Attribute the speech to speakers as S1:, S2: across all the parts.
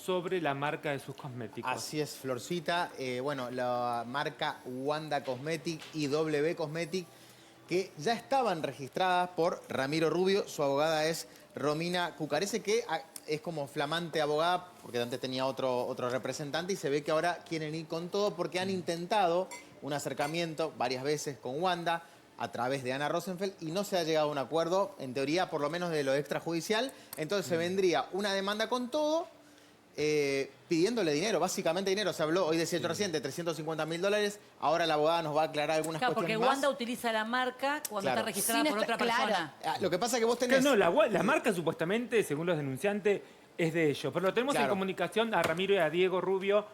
S1: sobre la marca de sus cosméticos.
S2: Así es, Florcita. Bueno, la marca Wanda Cosmetic y W Cosmetic, que ya estaban registradas por Ramiro Rubio. Su abogada es Romina Cucarese, que es como flamante abogada, porque antes tenía otro representante, y se ve que ahora quieren ir con todo porque han intentado un acercamiento varias veces con Wanda a través de Ana Rosenfeld y no se ha llegado a un acuerdo, en teoría, por lo menos de lo extrajudicial. Entonces se vendría una demanda con todo, pidiéndole dinero, básicamente dinero. Se habló, hoy decía el reciente, $350.000. Ahora la abogada nos va a aclarar algunas cuestiones
S3: porque
S2: más.
S3: Wanda utiliza la marca cuando está registrada por otra persona.
S2: Lo que pasa es que vos tenés...
S1: No, la marca supuestamente, según los denunciantes, es de ellos. Pero lo tenemos en comunicación a Ramiro y a Diego Rubio.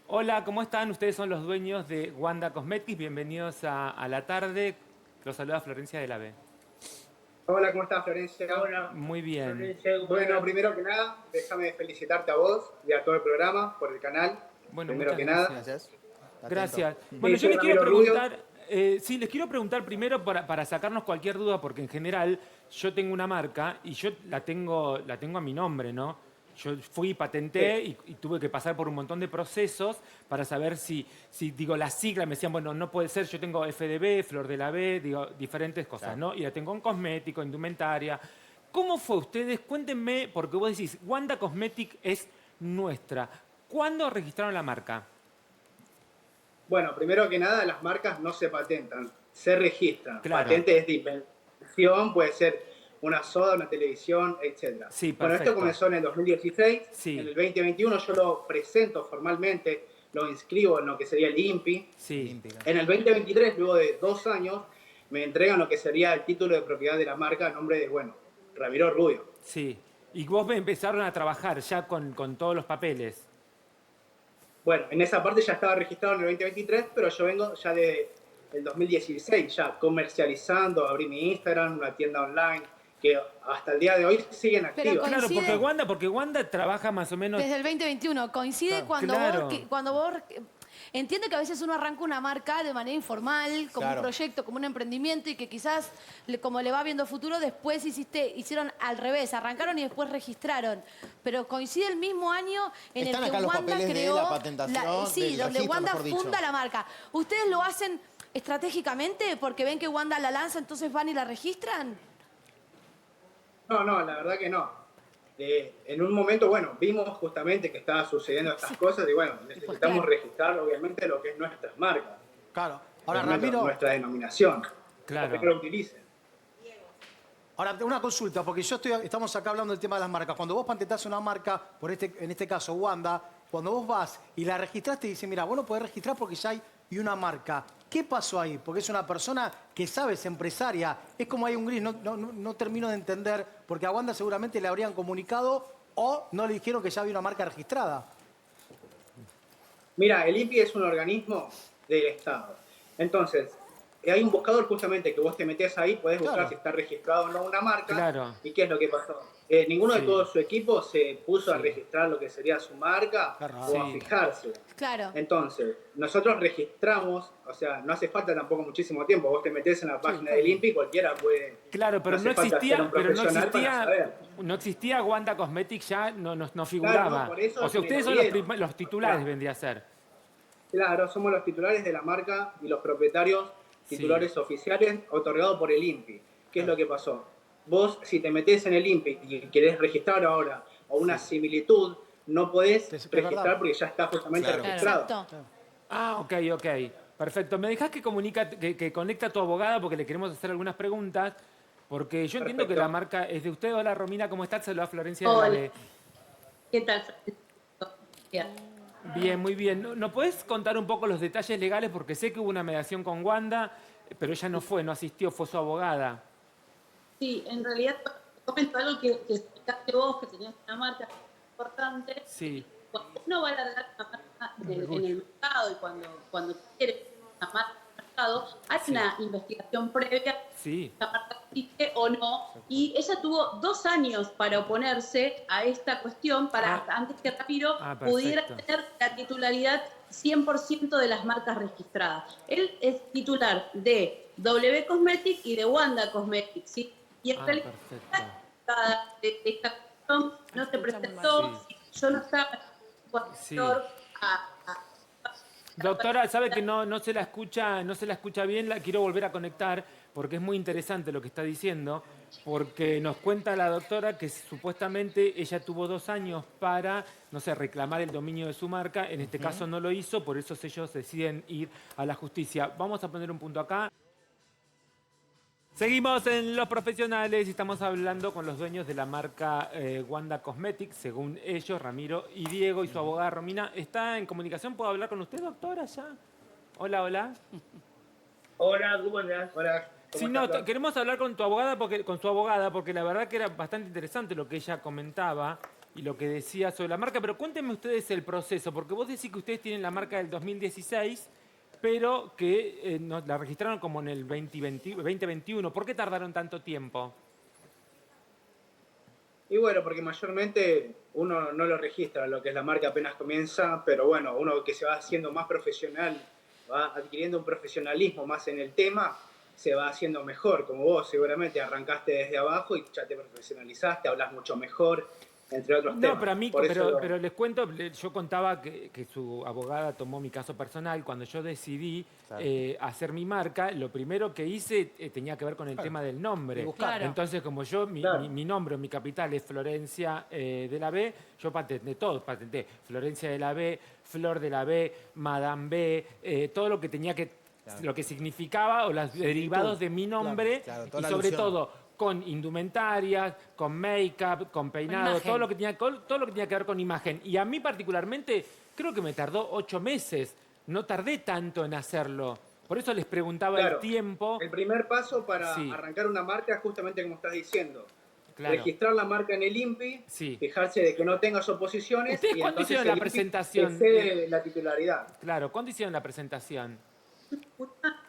S1: Hola, ¿cómo están? Ustedes son los dueños de Wanda Cosmetics. Bienvenidos a la tarde. Los saluda Florencia de la B.
S4: Hola, ¿cómo estás, Florencia? Hola.
S1: Muy bien.
S4: Florencia, bueno, primero que nada, déjame felicitarte a vos y a todo el programa por el canal.
S1: Bueno,
S4: primero que
S1: gracias.
S4: nada.
S1: Gracias. Bueno, yo les quiero preguntar... sí, les quiero preguntar primero para sacarnos cualquier duda, porque en general yo tengo una marca y yo la tengo a mi nombre, ¿no? Yo fui, patenté y tuve que pasar por un montón de procesos para saber si digo, las siglas me decían, bueno, no puede ser, yo tengo FDB, Flor de la B, digo, diferentes cosas, ¿no? Y la tengo en cosmético, indumentaria. ¿Cómo fue ustedes? Cuéntenme, porque vos decís, Wanda Cosmetic es nuestra. ¿Cuándo registraron la marca?
S4: Bueno, primero que nada, las marcas no se patentan, se registran.
S1: Claro.
S4: Patente es de invención, puede ser una soda, una televisión, etc.
S1: Sí,
S4: bueno, esto comenzó en el 2016.
S1: Sí.
S4: En el 2021 yo lo presento formalmente, lo inscribo en lo que sería el INPI.
S1: Sí.
S4: En el 2023, luego de 2 años, me entregan lo que sería el título de propiedad de la marca a nombre de, bueno, Ramiro Rubio.
S1: Sí. Y vos empezaron a trabajar ya con todos los papeles.
S4: Bueno, en esa parte ya estaba registrado en el 2023, pero yo vengo ya de el 2016, ya comercializando, abrí mi Instagram, una tienda online, que hasta el día de hoy siguen activas.
S1: Claro, porque Wanda trabaja más o menos...
S5: Desde el 2021. Coincide cuando vos... Entiendo que a veces uno arranca una marca de manera informal, como un proyecto, como un emprendimiento, y que quizás, como le va viendo futuro, después hicieron al revés, arrancaron y después registraron. Pero coincide el mismo año en el que Wanda creó...
S2: la patentación,
S5: sí, donde Wanda funda la marca. ¿Ustedes lo hacen estratégicamente porque ven que Wanda la lanza, entonces van y la registran?
S4: No, la verdad que no. En un momento, bueno, vimos justamente que estaba sucediendo estas cosas y bueno, necesitamos registrar obviamente lo que es nuestras marcas.
S6: Claro. Ahora, Ramiro...
S4: Nuestra denominación.
S1: Claro.
S4: Que lo utilicen.
S6: Ahora, una consulta, porque estamos acá hablando del tema de las marcas. Cuando vos patentás una marca, en este caso Wanda, cuando vos vas y la registraste y dice, mira, vos no podés registrar porque ya hay una marca. ¿Qué pasó ahí? Porque es una persona que sabe, es empresaria. Es como hay un gris, no termino de entender, porque a Wanda seguramente le habrían comunicado o no le dijeron que ya había una marca registrada.
S4: Mira, el INPI es un organismo del Estado. Entonces, hay un buscador justamente que vos te metés ahí, podés buscar si está registrado o no una marca.
S1: Claro.
S4: ¿Y qué es lo que pasó? Ninguno de todo su equipo se puso a registrar lo que sería su marca o a fijarse.
S5: Claro.
S4: Entonces, nosotros registramos, o sea, no hace falta tampoco muchísimo tiempo. Vos te metés en la página del INPI, cualquiera puede...
S1: Claro, pero no existía Wanda Cosmetics, ya no figuraba.
S4: Claro, por eso
S1: o sea, ustedes son los titulares, vendría a ser.
S4: Claro, somos los titulares de la marca y los propietarios titulares oficiales otorgados por el INPI. ¿Qué es lo que pasó? Vos, si te metés en el INPI y querés registrar ahora o una similitud, no podés registrar porque ya está justamente registrado.
S1: Ah, ok. Perfecto. ¿Me dejás que conecta a tu abogada porque le queremos hacer algunas preguntas? Porque yo entiendo que la marca es de usted. Hola, Romina, ¿cómo estás? Saluda a Florencia de la B.
S7: ¿Qué tal?
S1: Bien, muy bien. ¿No podés contar un poco los detalles legales? Porque sé que hubo una mediación con Wanda, pero ella no asistió, fue su abogada.
S7: Sí, en realidad comento algo que explicaste vos, que tenías una marca importante.
S1: Sí.
S7: Cuando uno va a largar una marca en el mercado y cuando quiere una marca en el mercado, hay una investigación previa si la marca existe o no. Y ella tuvo 2 años para oponerse a esta cuestión antes que Ramiro pudiera tener la titularidad 100% de las marcas registradas. Él es titular de W Cosmetic y de Wanda Cosmetic, ¿sí? Y en realidad esta cuestión no se presentó, yo no estaba
S1: Sí. Doctora, sabe que no se la escucha bien, la quiero volver a conectar porque es muy interesante lo que está diciendo, porque nos cuenta la doctora que supuestamente ella tuvo 2 años para, no sé, reclamar el dominio de su marca, en este caso no lo hizo, por eso ellos deciden ir a la justicia. Vamos a poner un punto acá. Seguimos en Los Profesionales y estamos hablando con los dueños de la marca Wanda Cosmetics, según ellos, Ramiro y Diego, y su abogada Romina. ¿Está en comunicación? ¿Puedo hablar con usted, doctora, ya? Hola, hola.
S8: Hola, ¿cómo andás?
S4: Hola.
S1: Sí, no, queremos hablar con su abogada porque la verdad que era bastante interesante lo que ella comentaba y lo que decía sobre la marca. Pero cuéntenme ustedes el proceso, porque vos decís que ustedes tienen la marca del 2016, pero que la registraron como en el 2021. ¿Por qué tardaron tanto tiempo?
S4: Y bueno, porque mayormente uno no lo registra, lo que es la marca apenas comienza, pero bueno, uno que se va haciendo más profesional, va adquiriendo un profesionalismo más en el tema, se va haciendo mejor, como vos seguramente arrancaste desde abajo y ya te profesionalizaste, hablas mucho mejor, entre otros temas.
S1: No, pero a mí, pero les cuento, yo contaba que su abogada tomó mi caso personal. Cuando yo decidí hacer mi marca, lo primero que hice tenía que ver con el tema del nombre.
S3: Claro.
S1: Entonces, como yo, mi nombre, mi capital es Florencia de la B, yo patenté Florencia de la B, Flor de la B, Madame B, todo lo que tenía que... Claro. Lo que significaba o los derivados de mi nombre y sobre todo con indumentarias, con make-up, con peinado, todo lo que tenía que ver con imagen. Y a mí particularmente creo que me tardó 8 meses. No tardé tanto en hacerlo. Por eso les preguntaba el tiempo.
S4: El primer paso para arrancar una marca es justamente como estás diciendo. Claro. Registrar la marca en el INPI, fijarse de que no tengas oposiciones.
S1: ¿Ustedes cuándo hicieron la presentación?
S4: Excede la titularidad.
S1: Claro, ¿cuándo hicieron la presentación?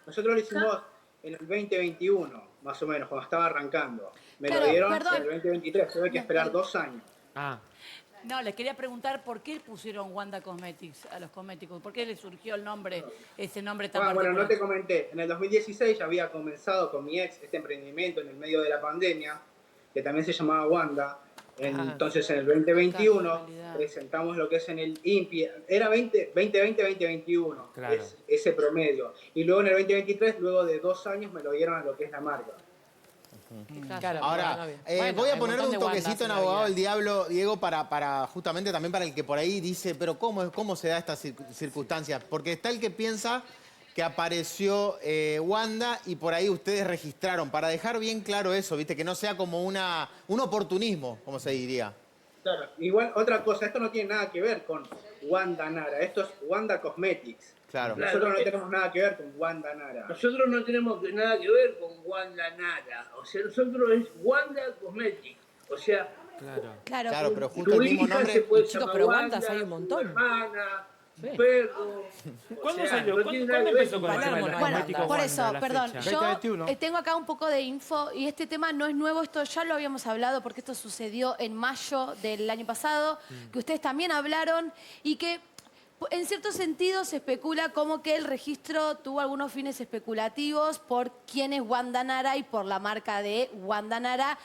S4: Nosotros lo hicimos en el 2021, más o menos, cuando estaba arrancando. Me lo dieron en el 2023, tuve que esperar 2 años.
S3: No, les quería preguntar por qué pusieron Wanda Cosmetics a los cosméticos. ¿Por qué les surgió el nombre, ese nombre tan particular?
S4: Bueno, no te comenté. En el 2016 ya había comenzado con mi ex este emprendimiento en el medio de la pandemia, que también se llamaba Wanda. Entonces en el 2021 presentamos lo que es en el INPI, era 2020-2021, claro. Ese promedio. Y luego en el 2023, luego de 2 años, me lo dieron a lo que es la marca.
S2: Claro, ahora, voy a ponerle un toquecito en abogado del diablo, Diego, para justamente también para el que por ahí dice, pero ¿cómo se da esta circunstancia? Porque está el que piensa que apareció Wanda y por ahí ustedes registraron, para dejar bien claro eso, ¿viste? Que no sea como un oportunismo, como se diría.
S4: Claro, igual otra cosa, esto no tiene nada que ver con Wanda Nara, esto es Wanda Cosmetics.
S2: Claro.
S4: Nosotros no tenemos nada que ver con Wanda Nara.
S8: Nosotros no tenemos nada que ver con Wanda Nara, o sea, nosotros es Wanda Cosmetics, o sea...
S2: Claro, pero justo el mismo nombre...
S3: Chicos, pero Wanda hay un montón.
S8: Hermana, perro.
S1: ¿Cuándo salió? ¿Cuándo empezó con el tema de los cosméticos?
S5: Por eso,
S1: Wanda,
S5: perdón, yo
S6: 2021.
S5: tengo acá un poco de info y este tema no es nuevo, esto ya lo habíamos hablado porque esto sucedió en mayo del año pasado, que ustedes también hablaron y que en cierto sentido se especula como que el registro tuvo algunos fines especulativos por quién es Wanda Nara y por la marca de Wanda Nara.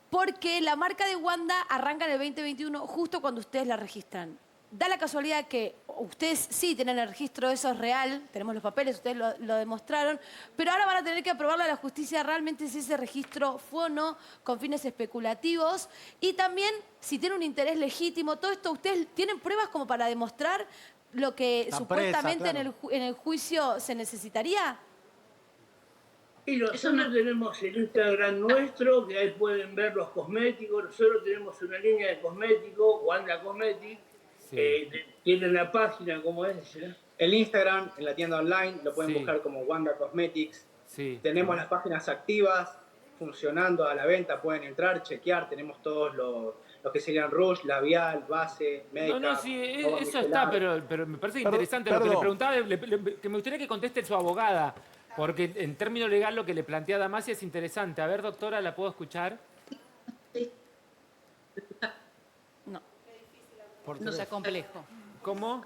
S5: Porque la marca de Wanda arranca en el 2021 justo cuando ustedes la registran. Da la casualidad que ustedes sí tienen el registro, eso es real, tenemos los papeles, ustedes lo demostraron, pero ahora van a tener que aprobarle a la justicia realmente si ese registro fue o no con fines especulativos y también si tiene un interés legítimo. Todo esto, ¿ustedes tienen pruebas como para demostrar lo que supuestamente en el juicio se necesitaría?
S8: Y nosotros tenemos el Instagram nuestro, que ahí pueden ver los cosméticos. Nosotros tenemos una línea de cosméticos, Wanda Cosmetics. Tienen la página, ¿cómo es?
S4: El Instagram, en la tienda online, lo pueden buscar como Wanda Cosmetics. Tenemos las páginas activas, funcionando a la venta, pueden entrar, chequear. Tenemos todos los que serían rouge, labial, base, make-up.
S1: No, sí, eso está, pero me parece interesante. Lo que le preguntaba, que me gustaría que conteste su abogada. Porque en términos legal lo que le plantea Damasia es interesante. A ver, doctora, ¿la puedo escuchar?
S3: No. No sea complejo.
S1: ¿Cómo?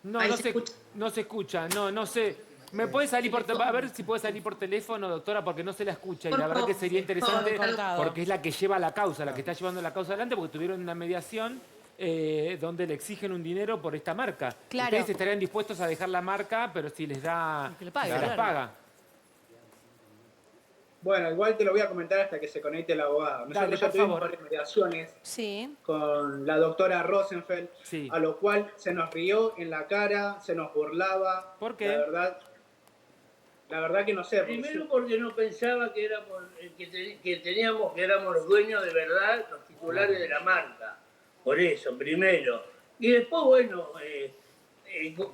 S1: No se escucha. No sé. ¿Me puede salir a ver si puede salir por teléfono, doctora, porque no se la escucha? Y la verdad que sería interesante porque es la que lleva la causa, la que está llevando la causa adelante, porque tuvieron una mediación donde le exigen un dinero por esta marca.
S5: Claro.
S1: Ustedes estarían dispuestos a dejar la marca, pero si les da,
S3: Que le pague,
S1: se las
S3: claro.
S1: paga.
S4: Bueno, igual te lo voy a comentar hasta que se conecte el abogado.
S1: Dale,
S4: Nosotros ya
S1: por
S4: tuvimos
S1: favor.
S4: varias mediaciones
S5: Sí.
S4: con la doctora Rosenfeld,
S1: Sí.
S4: a lo cual se nos rió en la cara, se nos burlaba.
S1: ¿Por qué?
S4: La verdad que no sé.
S8: Primero porque no pensaba que éramos, que éramos los dueños de verdad, los titulares de la marca. Por eso, primero. Y después, bueno,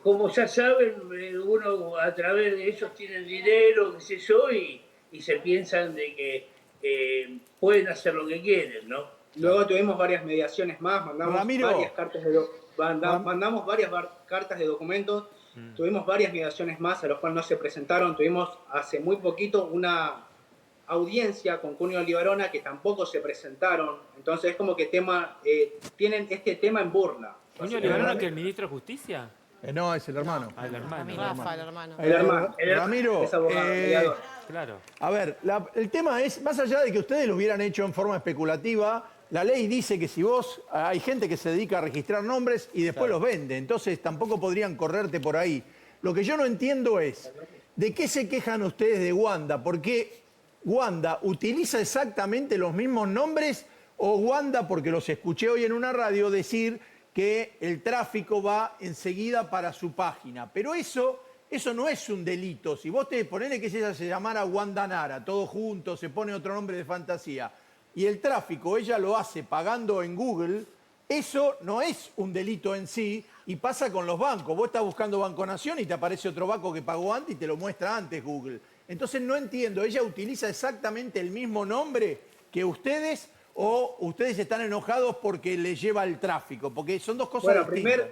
S8: como ya saben, uno a través de ellos tienen dinero, qué sé yo, y se piensan de que pueden hacer lo que quieren, ¿no?
S4: Luego tuvimos varias mediaciones más, mandamos
S9: Ramiro.
S4: varias cartas mandamos varias cartas de documentos, tuvimos varias mediaciones más a las cuales no se presentaron, tuvimos hace muy poquito una audiencia con Cunio Olivarona que tampoco se presentaron, entonces es como que tienen este tema en burla.
S1: ¿Coño Olivarona que el ministro de Justicia?
S9: No, es el hermano.
S1: Ah, el hermano.
S10: Rafa, el hermano.
S4: El hermano.
S9: Ramiro,
S4: Es abogado, mediador.
S1: Claro.
S9: a ver, el tema es, más allá de que ustedes lo hubieran hecho en forma especulativa, la ley dice que si hay gente que se dedica a registrar nombres y después los vende, entonces tampoco podrían correrte por ahí. Lo que yo no entiendo es, ¿de qué se quejan ustedes de Wanda? Porque Wanda utiliza exactamente los mismos nombres o Wanda, porque los escuché hoy en una radio decir que el tráfico va enseguida para su página. Pero eso no es un delito. Si vos ponele que ella se llamara Wanda Nara, todo junto, se pone otro nombre de fantasía, y el tráfico ella lo hace pagando en Google, eso no es un delito en sí, y pasa con los bancos. Vos estás buscando Banco Nación y te aparece otro banco que pagó antes y te lo muestra antes Google. Entonces no entiendo, ¿ella utiliza exactamente el mismo nombre que ustedes o ustedes están enojados porque le lleva el tráfico? Porque son dos cosas distintas.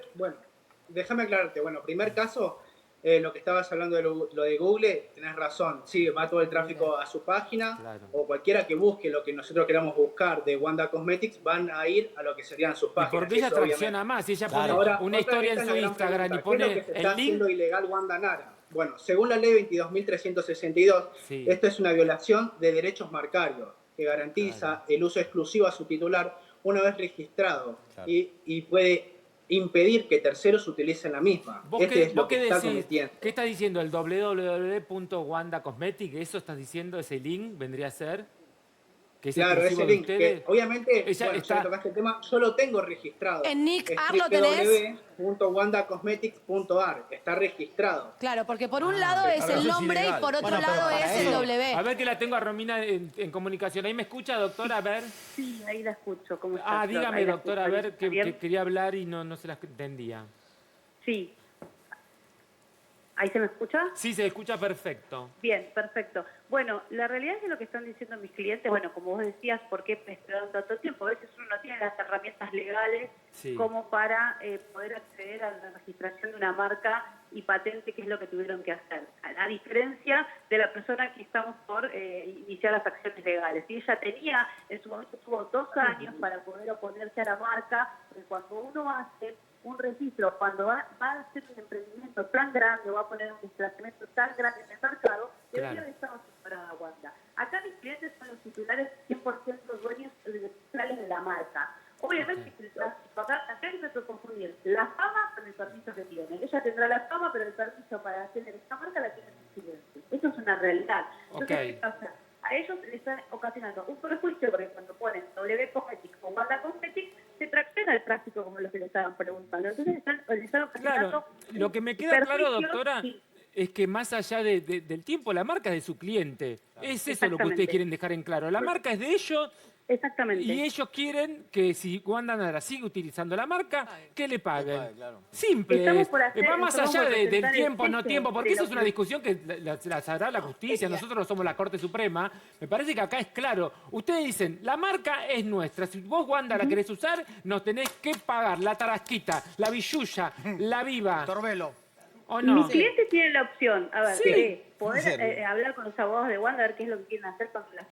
S4: Déjame aclararte. Bueno, primer caso, lo que estabas hablando de lo de Google, tenés razón. Sí, va todo el tráfico a su página,
S1: Claro.
S4: o cualquiera que busque lo que nosotros queramos buscar de Wanda Cosmetics, van a ir a lo que serían sus
S1: Y
S4: páginas.
S1: porque ella
S4: Eso,
S1: tracciona
S4: obviamente.
S1: más. Si ella
S2: Claro.
S1: pone
S4: Ahora,
S1: una
S4: otra
S1: historia en
S4: vez
S1: su
S4: la gran
S1: Instagram y
S4: pregunta, ¿qué es
S1: pone
S4: lo que se está
S1: el link,
S4: haciendo ilegal Wanda Nara? Bueno, según la ley 22.362,
S1: Sí.
S4: esto es una violación de derechos marcarios que garantiza el uso exclusivo a su titular una vez registrado y puede impedir que terceros utilicen la misma.
S1: ¿Vos
S4: Este
S1: qué,
S4: es lo
S1: vos
S4: que
S1: qué
S4: está
S1: decís?
S4: cometiendo.
S1: ¿Qué está diciendo el www.wandacosmetic? ¿Eso estás diciendo? ¿Ese link vendría a ser? ¿Que es
S4: Claro,
S1: exclusivo
S4: ese
S1: de
S4: link,
S1: ustedes?
S4: que obviamente,
S1: Ella
S4: bueno,
S1: está-
S4: ya que tocaste el tema, yo lo tengo registrado.
S5: En Nick
S4: Es
S5: Ar lo tenés.
S4: www.wandacosmetics.ar, está registrado.
S5: Claro, porque por un lado es
S9: Ahora,
S5: el
S9: eso es
S5: nombre y
S9: ilegal.
S5: por otro
S2: Bueno, pero
S5: lado
S2: para
S5: es el
S2: eso-
S5: W.
S1: A ver que la tengo a Romina en comunicación. ¿Ahí me escucha, doctora? A ver.
S11: Sí, ahí la escucho. ¿Cómo estás,
S1: Ah,
S11: Flor?
S1: dígame,
S11: Ahí la
S1: doctora, a
S11: escucho.
S1: ver,
S11: ¿Está bien?
S1: que quería hablar y no se las entendía.
S11: Sí. ¿Ahí se me escucha?
S1: Sí, se escucha perfecto.
S11: Bien, perfecto. Bueno, la realidad es que lo que están diciendo mis clientes, bueno, como vos decías, ¿por qué esperaron tanto tiempo? A veces uno no tiene las herramientas legales
S1: Sí.
S11: como para poder acceder a la registración de una marca y patente, que es lo que tuvieron que hacer. A diferencia de la persona que estamos por iniciar las acciones legales. Y ella tenía, en su momento tuvo 2 años para poder oponerse a la marca, porque cuando uno hace un registro, cuando va a hacer un emprendimiento tan grande, va a poner un desplazamiento tan grande en el mercado, debería haber estado separada Wanda. Acá mis clientes son los titulares 100% dueños titulares de la marca. Obviamente, acá hay que confundir la fama con el permiso que tiene. Ella tendrá la fama, pero el permiso para tener esta marca la tiene en silencio. Eso es una realidad. Entonces, ¿qué pasa? A ellos les están ocasionando un perjuicio porque cuando ponen W Cosmetics o Wanda Cosmetics se tracciona el tráfico, como lo que le estaban preguntando. Entonces les están ocasionando.
S1: Claro, lo que me queda claro,
S11: perjuicios,
S1: doctora,
S11: sí.
S1: es que más allá del tiempo, la marca es de su cliente. Es eso lo que
S11: Exactamente.
S1: ustedes quieren dejar en claro. La marca es de ellos.
S11: Exactamente.
S1: Y ellos quieren que si Wanda Nara sigue utilizando la marca, que le paguen. Simple.
S11: Estamos por hacer-
S1: Va más
S11: estamos
S1: allá
S11: por
S1: del
S11: presentar el
S1: tiempo, no
S11: jefe
S1: tiempo, porque
S11: de
S1: eso
S11: lo
S1: es una
S11: que-
S1: discusión que la sabrá la justicia. Nosotros no somos la Corte Suprema. Me parece que acá es claro. Ustedes dicen, la marca es nuestra. Si vos, Wanda, la querés usar, nos tenés que pagar la tarasquita, la billulla, la viva.
S6: Torbelo.
S1: ¿O no?
S11: Mis clientes tienen la opción, a ver,
S1: Sí.
S11: de poder
S2: ¿En serio?
S11: hablar con los abogados de Wanda, a ver qué es lo que quieren hacer con relación